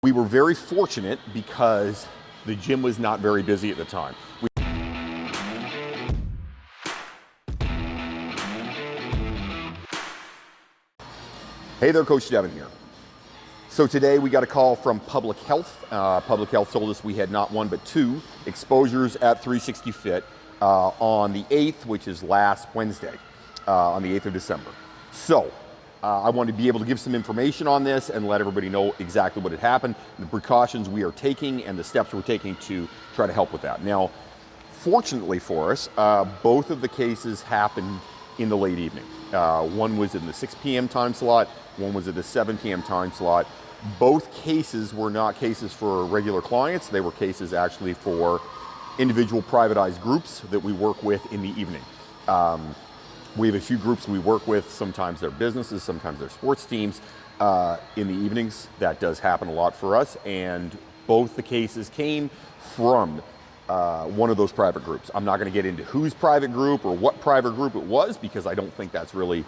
We were very fortunate because the gym was not very busy at the time. Hey there, Coach Devin here. So today we got a call from Public Health. Public Health told us we had not one but two exposures at 360 Fit on the 8th, which is last Wednesday, on the 8th of December. So I wanted to be able to give some information on this and let everybody know exactly what had happened, the precautions we are taking, and the steps we're taking to try to help with that. Now, fortunately for us, both of the cases happened in the late evening. One was in the 6 p.m. time slot, one was at the 7 p.m. time slot. Both cases were not cases for regular clients. They were cases actually for individual privatized groups that we work with in the evening. We have a few groups we work with. Sometimes they're businesses, sometimes they're sports teams. In the evenings, that does happen a lot for us. And both the cases came from one of those private groups. I'm not going to get into whose private group or what private group it was because I don't think that's really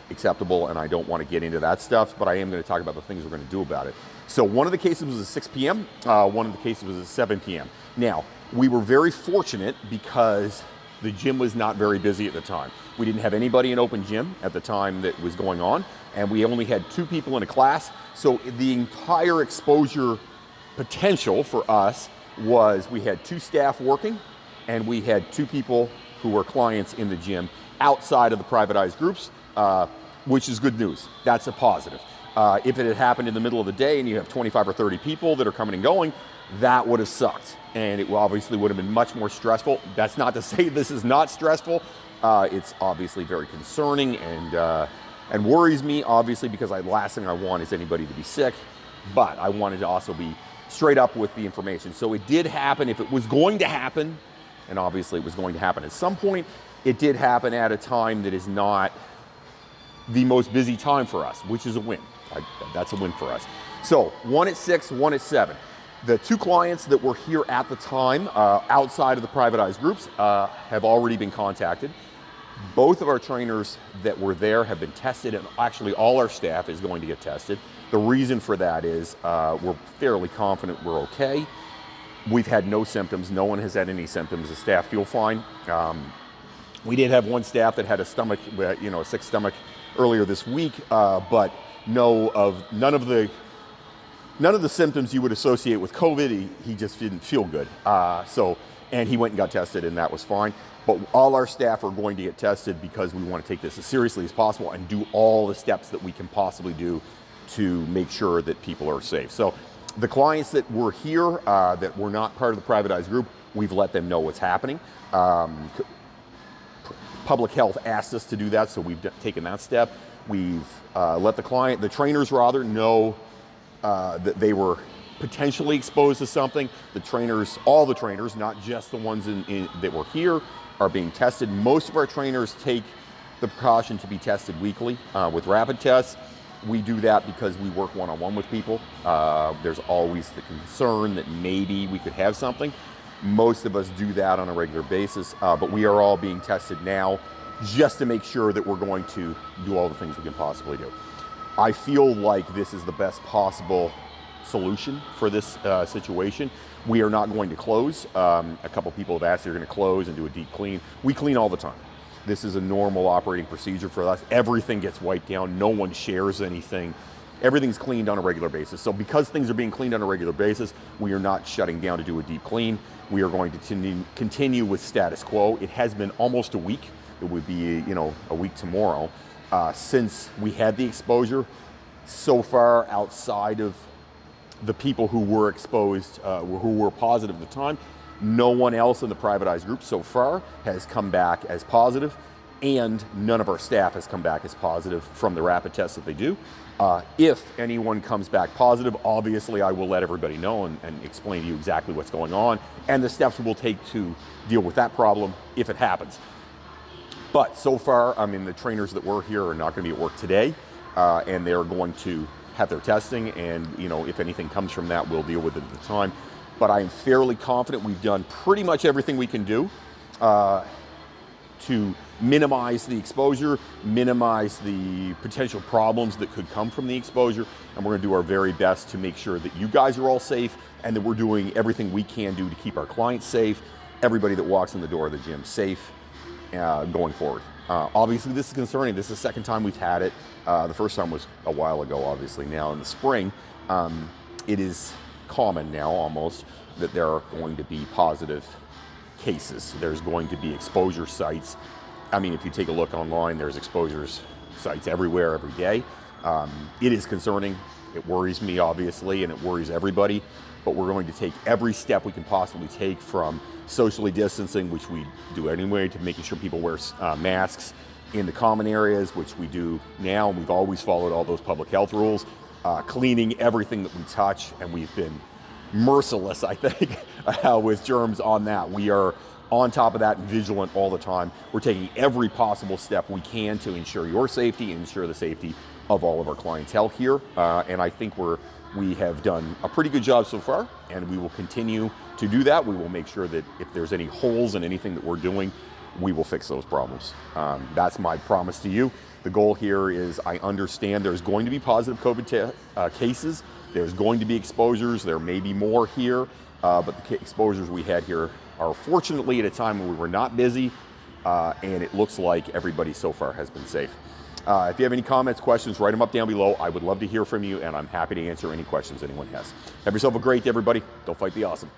acceptable and I don't want to get into that stuff, but I am going to talk about the things we're going to do about it. So one of the cases was at 6 p.m., one of the cases was at 7 p.m. Now, we were very fortunate because the gym was not very busy at the time. We didn't have anybody in open gym at the time that was going on, and we only had 2 people in a class. So the entire exposure potential for us was we had 2 staff working, and we had 2 people who were clients in the gym outside of the privatized groups, which is good news. That's a positive. If it had happened in the middle of the day and you have 25 or 30 people that are coming and going, that would have sucked. And it obviously would have been much more stressful. That's not to say this is not stressful. It's obviously very concerning and worries me, obviously, because the last thing I want is anybody to be sick. But I wanted to also be straight up with the information. So it did happen. If it was going to happen, and obviously it was going to happen at some point, it did happen at a time that is not the most busy time for us, which is a win. That's a win for us. So 1 at 6, 1 at 7. The 2 clients that were here at the time, outside of the privatized groups, have already been contacted. Both of our trainers that were there have been tested, and actually all our staff is going to get tested. The reason for that is we're fairly confident we're okay. We've had no symptoms. No one has had any symptoms. The staff feel fine. We did have one staff that had a sick stomach earlier this week, but none of the symptoms you would associate with COVID. He just didn't feel good. And he went and got tested, and that was fine. But all our staff are going to get tested because we want to take this as seriously as possible and do all the steps that we can possibly do to make sure that people are safe. So the clients that were here, that were not part of the privatized group, we've let them know what's happening. Public Health asked us to do that, so we've taken that step. We've let the trainers rather, know that they were potentially exposed to something. All the trainers, not just the ones that were here, are being tested. Most of our trainers take the precaution to be tested weekly with rapid tests. We do that because we work one-on-one with people. There's always the concern that maybe we could have something. Most of us do that on a regular basis, but we are all being tested now just to make sure that we're going to do all the things we can possibly do. I feel like this is the best possible solution for this situation. We are not going to close. A couple people have asked if you're going to close and do a deep clean. We clean all the time. This is a normal operating procedure for us. Everything gets wiped down. No one shares anything. Everything's cleaned on a regular basis. So because things are being cleaned on a regular basis, we are not shutting down to do a deep clean. We are going to continue with status quo. It has been almost a week. It would be, a week tomorrow since we had the exposure. So far, outside of the people who were exposed, who were positive at the time, no one else in the privatized group so far has come back as positive, and none of our staff has come back as positive from the rapid tests that they do. If anyone comes back positive, obviously I will let everybody know and explain to you exactly what's going on and the steps we'll take to deal with that problem if it happens. But so far, the trainers that were here are not going to be at work today, and they're going to have their testing, and if anything comes from that, we'll deal with it at the time. But I'm fairly confident we've done pretty much everything we can do to minimize the exposure, minimize the potential problems that could come from the exposure, and we're going to do our very best to make sure that you guys are all safe and that we're doing everything we can do to keep our clients safe, everybody that walks in the door of the gym safe going forward. Obviously, this is concerning. This is the second time we've had it. The first time was a while ago, obviously. Now in the spring, it is common now almost that there are going to be positive cases. There's going to be exposure sites. I mean, if you take a look online, there's exposures sites everywhere, every day. It is concerning. It worries me, obviously, and it worries everybody. But we're going to take every step we can possibly take, from socially distancing, which we do anyway, to making sure people wear masks in the common areas, which we do now, and we've always followed all those public health rules, cleaning everything that we touch, and we've been merciless, I think, with germs on that. We are on top of that and vigilant all the time. We're taking every possible step we can to ensure your safety and ensure the safety of all of our clientele here. And I think we have done a pretty good job so far, and we will continue to do that. We will make sure that if there's any holes in anything that we're doing, we will fix those problems. That's my promise to you. The goal here is, I understand there's going to be positive COVID cases. There's going to be exposures. There may be more here, but the exposures we had here are fortunately at a time when we were not busy, and it looks like everybody so far has been safe. If you have any comments, questions, write them up down below. I would love to hear from you, and I'm happy to answer any questions anyone has. Have yourself a great day, everybody. Don't fight the awesome.